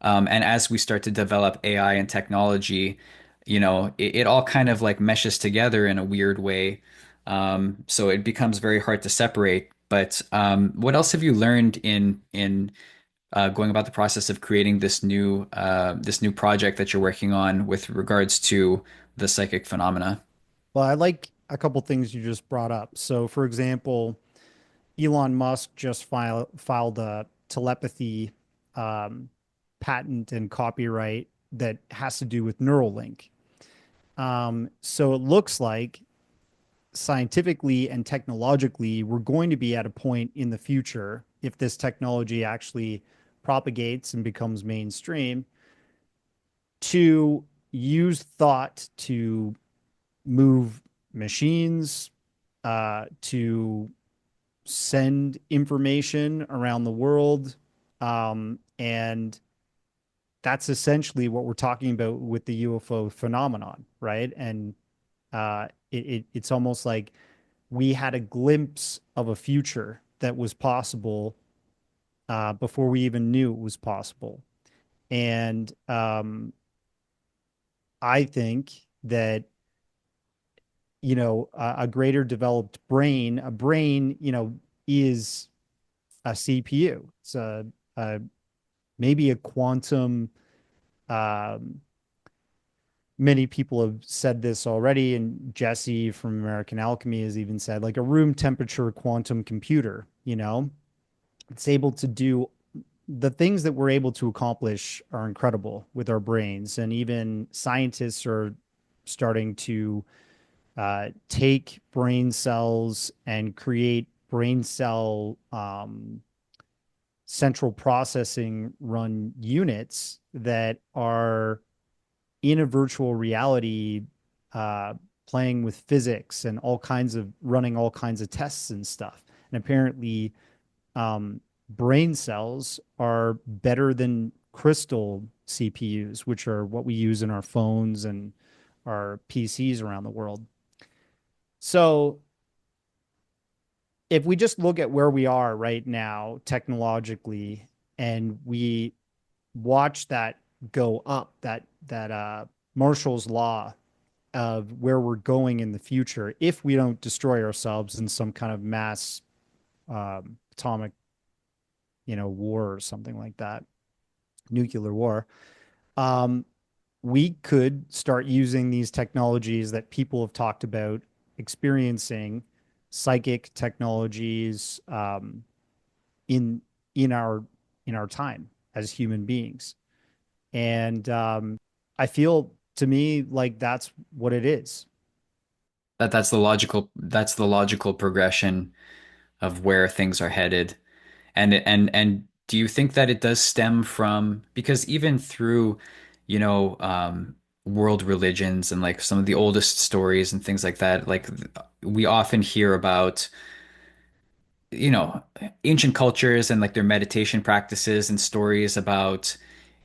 And as we start to develop AI and technology, it all kind of like meshes together in a weird way. So it becomes very hard to separate. But what else have you learned in going about the process of creating this new project that you're working on with regards to the psychic phenomena? Well, I like a couple things you just brought up. So, for example, Elon Musk just filed a telepathy um, patent and copyright that has to do with Neuralink. So it looks like scientifically and technologically, we're going to be at a point in the future, if this technology actually propagates and becomes mainstream, to use thought to move machines, to send information around the world. And that's essentially what we're talking about with the UFO phenomenon, right? And it's almost like we had a glimpse of a future that was possible before we even knew it was possible. And I think that, a greater developed brain, a brain, is a CPU. It's a maybe a quantum. Um, Many people have said this already, and Jesse from American Alchemy has even said like a room temperature quantum computer. It's able to do the things that we're able to accomplish are incredible with our brains, and even scientists are starting to take brain cells and create brain cell central processing run units that are in a virtual reality, uh, playing with physics and all kinds of running all kinds of tests and stuff. And apparently, um, brain cells are better than crystal CPUs, which are what we use in our phones and our PCs around the world. So if we just look at where we are right now technologically and we watch that go up, that Marshall's law of where we're going in the future, if we don't destroy ourselves in some kind of mass atomic, war or something like that, nuclear war, um, we could start using these technologies that people have talked about experiencing psychic technologies in in our in our time as human beings. And I feel to me like that's what it is. That's the logical progression of where things are headed. And do you think that it does stem from, because even through, you know, world religions and like some of the oldest stories and things like that, like we often hear about, you know, ancient cultures and like their meditation practices and stories about,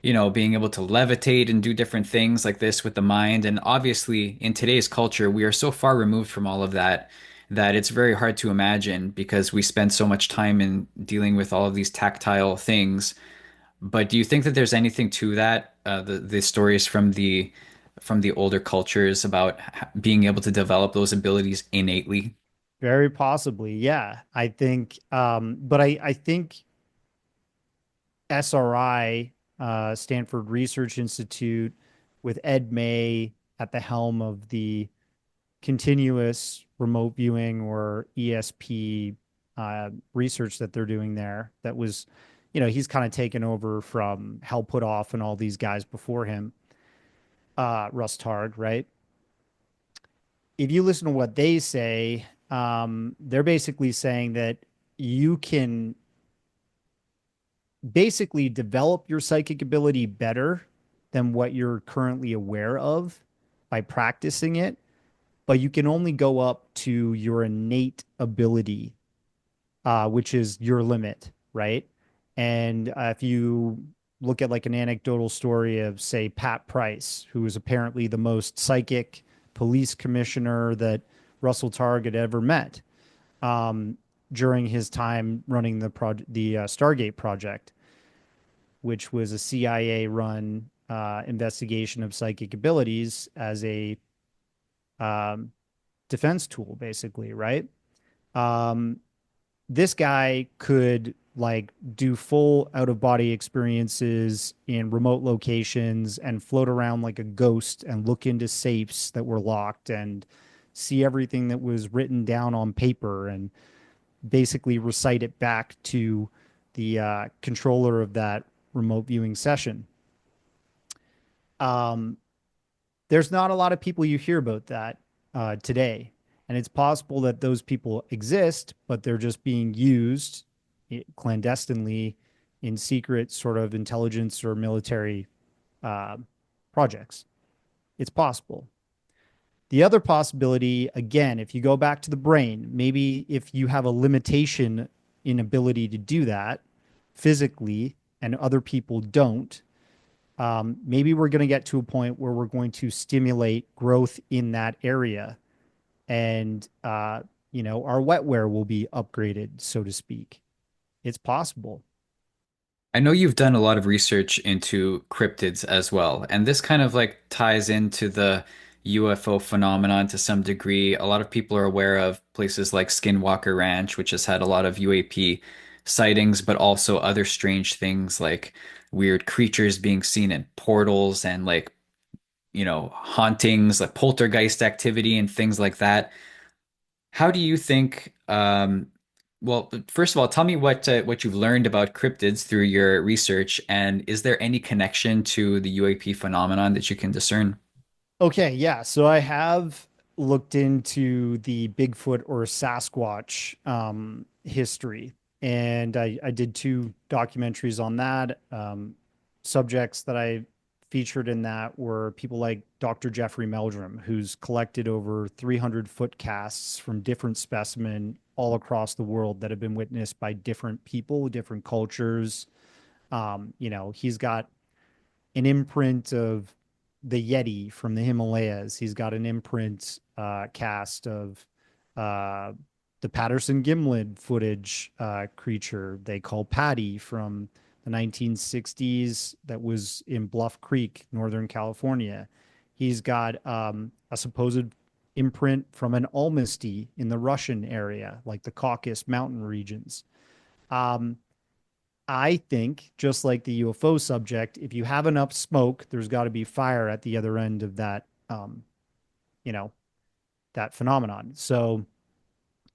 you know, being able to levitate and do different things like this with the mind. And obviously, in today's culture, we are so far removed from all of that that it's very hard to imagine because we spend so much time in dealing with all of these tactile things. But do you think that there's anything to that? The stories from the older cultures about being able to develop those abilities innately? Very possibly, yeah. I think, but I think SRI, Stanford Research Institute, with Ed May at the helm of the continuous remote viewing or ESP research that they're doing there, that was, he's kind of taken over from Hal Puthoff and all these guys before him, Russ Targ, right? If you listen to what they say, they're basically saying that you can basically develop your psychic ability better than what you're currently aware of by practicing it, but you can only go up to your innate ability, which is your limit, right? And if you look at like an anecdotal story of, say, Pat Price, who was apparently the most psychic police commissioner that Russell Targ had ever met, um, during his time running the Stargate project, which was a CIA run investigation of psychic abilities as a um, defense tool, basically, right? Um, this guy could like do full out of body experiences in remote locations and float around like a ghost and look into safes that were locked and see everything that was written down on paper and basically recite it back to the controller of that remote viewing session. Um, there's not a lot of people you hear about that today. And it's possible that those people exist, but they're just being used clandestinely in secret sort of intelligence or military uh, projects. It's possible. The other possibility, again, if you go back to the brain, maybe if you have a limitation in ability to do that physically and other people don't, maybe we're going to get to a point where we're going to stimulate growth in that area, and our wetware will be upgraded, so to speak. It's possible. I know you've done a lot of research into cryptids as well, and this kind of like ties into the UFO phenomenon to some degree. A lot of people are aware of places like Skinwalker Ranch, which has had a lot of UAP sightings, but also other strange things like weird creatures being seen in portals and like, you know, hauntings, like poltergeist activity and things like that. How do you think, well, first of all, tell me what you've learned about cryptids through your research, and is there any connection to the UAP phenomenon that you can discern? Okay, yeah. So I have looked into the Bigfoot or Sasquatch history, and I did two documentaries on that. Subjects that I featured in that were people like Dr. Jeffrey Meldrum, who's collected over 300 foot casts from different specimen all across the world that have been witnessed by different people, different cultures. He's got an imprint of the Yeti from the Himalayas. He's got an imprint cast of uh, the Patterson Gimlin footage creature they call Patty from the 1960s that was in Bluff Creek, Northern California. He's got a supposed imprint from an Almasty in the Russian area, like the Caucasus mountain regions. Um, I think, just like the UFO subject, if you have enough smoke, there's got to be fire at the other end of that, you know, that phenomenon. So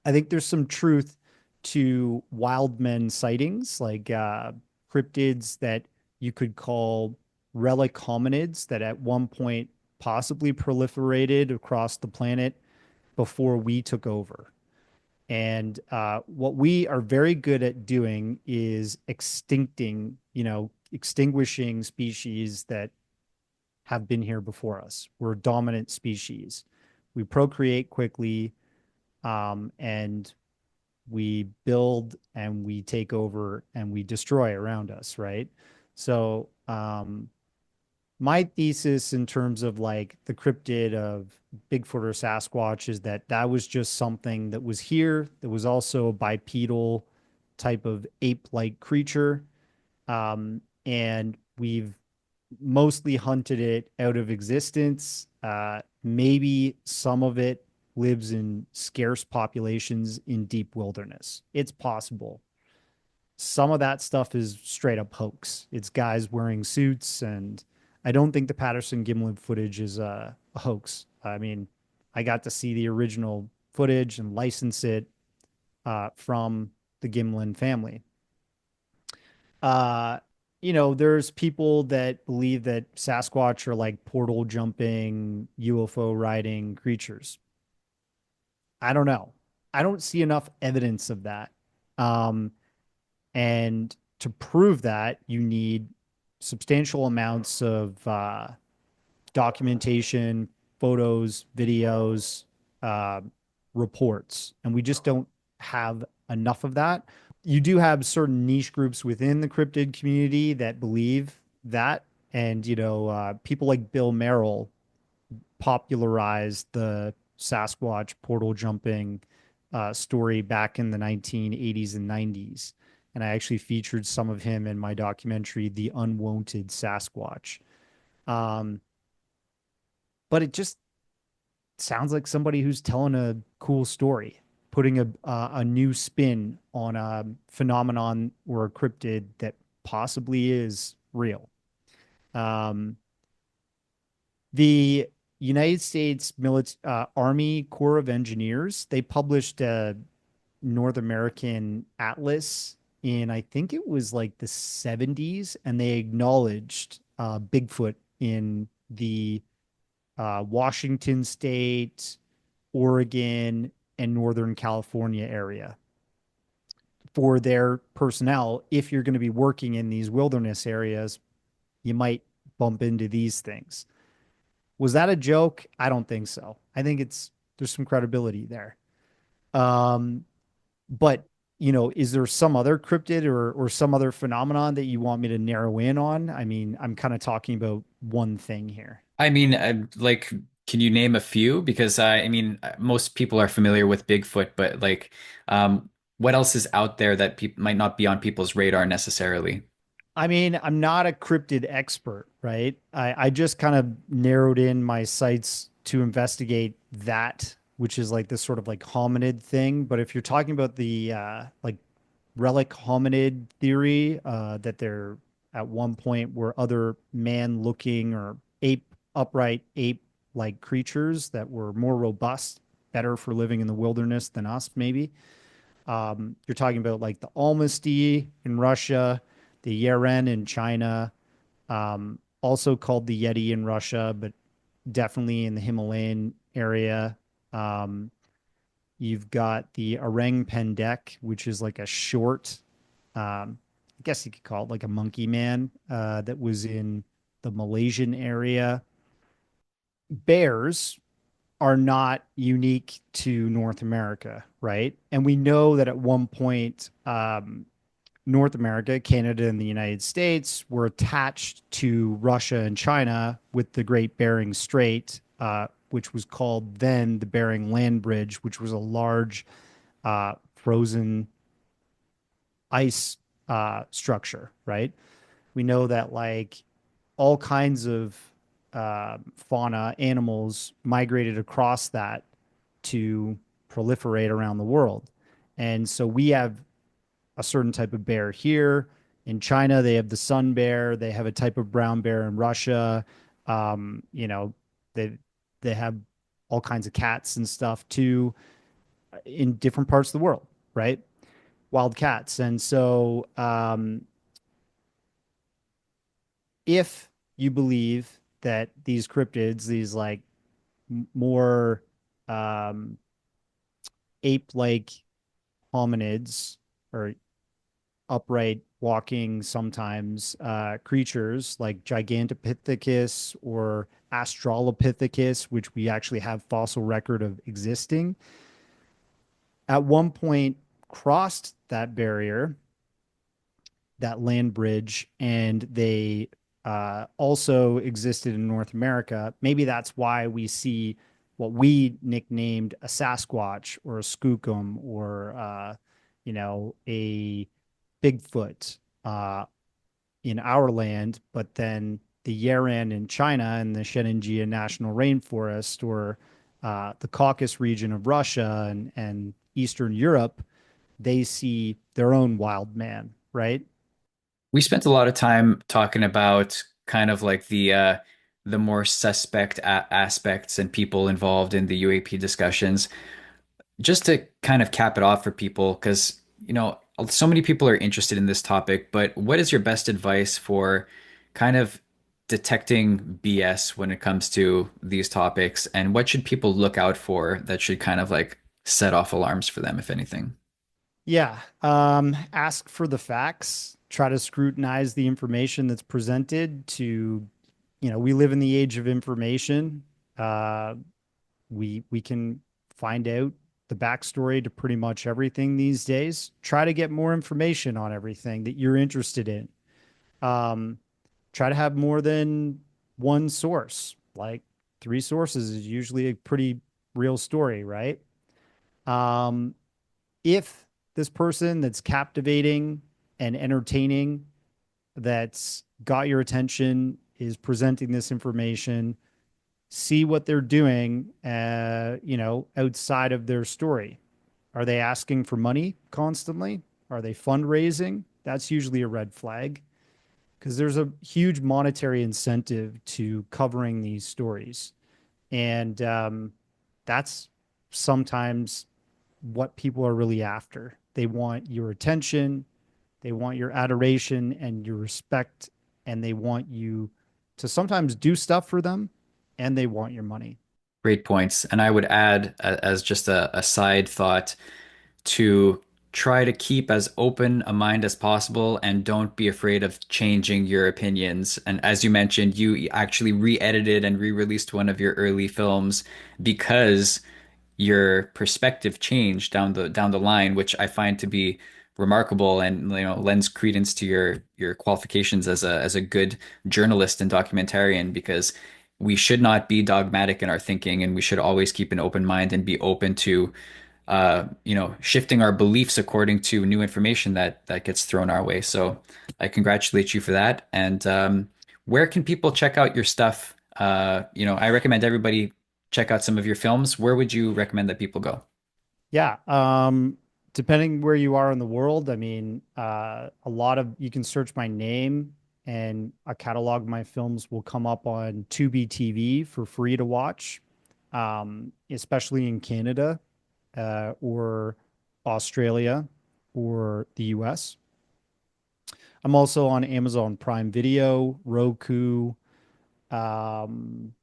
I think there's some truth to wild men sightings, like cryptids that you could call. relic hominids that at one point possibly proliferated across the planet before we took over. And what we are very good at doing is extinguishing species that have been here before us. We're a dominant species. We procreate quickly, and we build and we take over and we destroy around us, right? So, my thesis in terms of like the cryptid of Bigfoot or Sasquatch is that that was just something that was here. That was also a bipedal type of ape-like creature. And we've mostly hunted it out of existence. Maybe some of it lives in scarce populations in deep wilderness. It's possible. Some of that stuff is straight up hoax. It's guys wearing suits, and I don't think the Patterson Gimlin footage is a hoax. I mean, I got to see the original footage and license it from the Gimlin family. Uh, there's people that believe that Sasquatch are like portal jumping, UFO riding creatures. I don't know. I don't see enough evidence of that. Um, and to prove that, you need substantial amounts of documentation, photos, videos, uh, reports. And we just don't have enough of that. You do have certain niche groups within the cryptid community that believe that. And, people like Bill Merrill popularized the Sasquatch portal jumping story back in the 1980s and 90s. And I actually featured some of him in my documentary, The Unwanted Sasquatch. Um, but it just sounds like somebody who's telling a cool story, putting a new spin on a phenomenon or a cryptid that possibly is real. Um, the United States Army Corps of Engineers, they published a North American atlas in, I think it was like the 70s, and they acknowledged Bigfoot in the Washington State, Oregon, and Northern California area for their personnel. If you're going to be working in these wilderness areas, you might bump into these things. Was that a joke? I don't think so. I think there's some credibility there. Um, but is there some other cryptid or some other phenomenon that you want me to narrow in on? I mean, I'm kind of talking about one thing here. I mean, like, can you name a few? Because I mean, most people are familiar with Bigfoot, but like, what else is out there that people might not be on people's radar necessarily? I mean, I'm not a cryptid expert, right? I just kind of narrowed in my sights to investigate that, which is like this sort of like hominid thing. But if you're talking about the like relic hominid theory, that there at one point were other man-looking or upright ape-like creatures that were more robust, better for living in the wilderness than us, maybe. You're talking about like the Almasty in Russia, the Yeren in China, also called the Yeti in Russia, but definitely in the Himalayan area. Um, you've got the Orang Pendek, which is like a short, I guess you could call it like a monkey man, that was in the Malaysian area. Bears are not unique to North America, right? And we know that at one point, North America, Canada, and the United States were attached to Russia and China with the Great Bering Strait, which was called then the Bering Land Bridge, which was a large frozen ice structure, right? We know that like all kinds of fauna, animals migrated across that to proliferate around the world. And so we have a certain type of bear here. In China, they have the sun bear. They have a type of brown bear in Russia. Um, you know, they they have all kinds of cats and stuff too in different parts of the world, right? Wild cats. And so if you believe that these cryptids, these like more um, ape-like hominids or upright walking sometimes creatures like Gigantopithecus or Australopithecus, which we actually have fossil record of existing, at one point crossed that barrier, that land bridge, and they also existed in North America. Maybe that's why we see what we nicknamed a Sasquatch or a Skookum or a Bigfoot in our land, but then the Yaran in China and the Sheninjia National Rainforest or the Caucasus region of Russia and Eastern Europe, they see their own wild man, right? We spent a lot of time talking about kind of like the more suspect aspects and people involved in the UAP discussions. Just to kind of cap it off for people, because so many people are interested in this topic, but what is your best advice for kind of detecting BS when it comes to these topics, and what should people look out for that should kind of like set off alarms for them, if anything? Yeah. Ask for the facts. Try to scrutinize the information that's presented we live in the age of information. Uh, we can find out the backstory to pretty much everything these days. Try to get more information on everything that you're interested in. Um, Try to have more than one source. Like three sources is usually a pretty real story, right? Um, if this person that's captivating and entertaining, that's got your attention, is presenting this information, see what they're doing, outside of their story. Are they asking for money constantly? Are they fundraising? That's usually a red flag because there's a huge monetary incentive to covering these stories. And that's sometimes what people are really after. They want your attention, they want your adoration and your respect, and they want you to sometimes do stuff for them, and they want your money. Great points. And I would add, as just a side thought, to try to keep as open a mind as possible and don't be afraid of changing your opinions. And as you mentioned, you actually re-edited and re-released one of your early films because your perspective changed down the line, which I find to be remarkable and lends credence to your qualifications as a good journalist and documentarian, because we should not be dogmatic in our thinking, and we should always keep an open mind and be open to shifting our beliefs according to new information that gets thrown our way. So I congratulate you for that. And where can people check out your stuff? I recommend everybody check out some of your films. Where would you recommend that people go? Yeah. Depending where you are in the world, I mean, a lot of you can search my name and a catalog of my films will come up on Tubi TV for free to watch, especially in Canada, or Australia or the US. I'm also on Amazon Prime Video, Roku, um,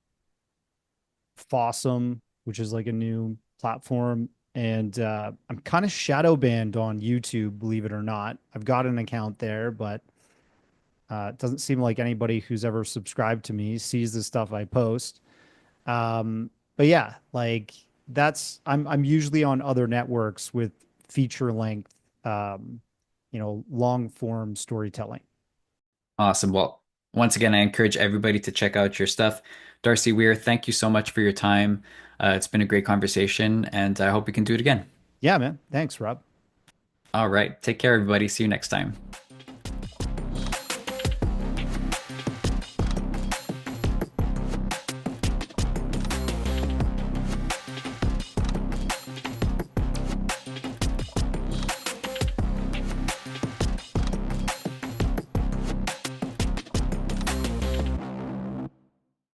Fossum, which is like a new platform. And I'm kind of shadow banned on YouTube, believe it or not. I've got an account there, but it doesn't seem like anybody who's ever subscribed to me sees the stuff I post. But yeah, like I'm usually on other networks with feature length, long form storytelling. Awesome. Well, once again, I encourage everybody to check out your stuff. Darcy Weir, thank you so much for your time. It's been a great conversation, and I hope we can do it again. Yeah, man. Thanks, Rob. All right. Take care, everybody. See you next time.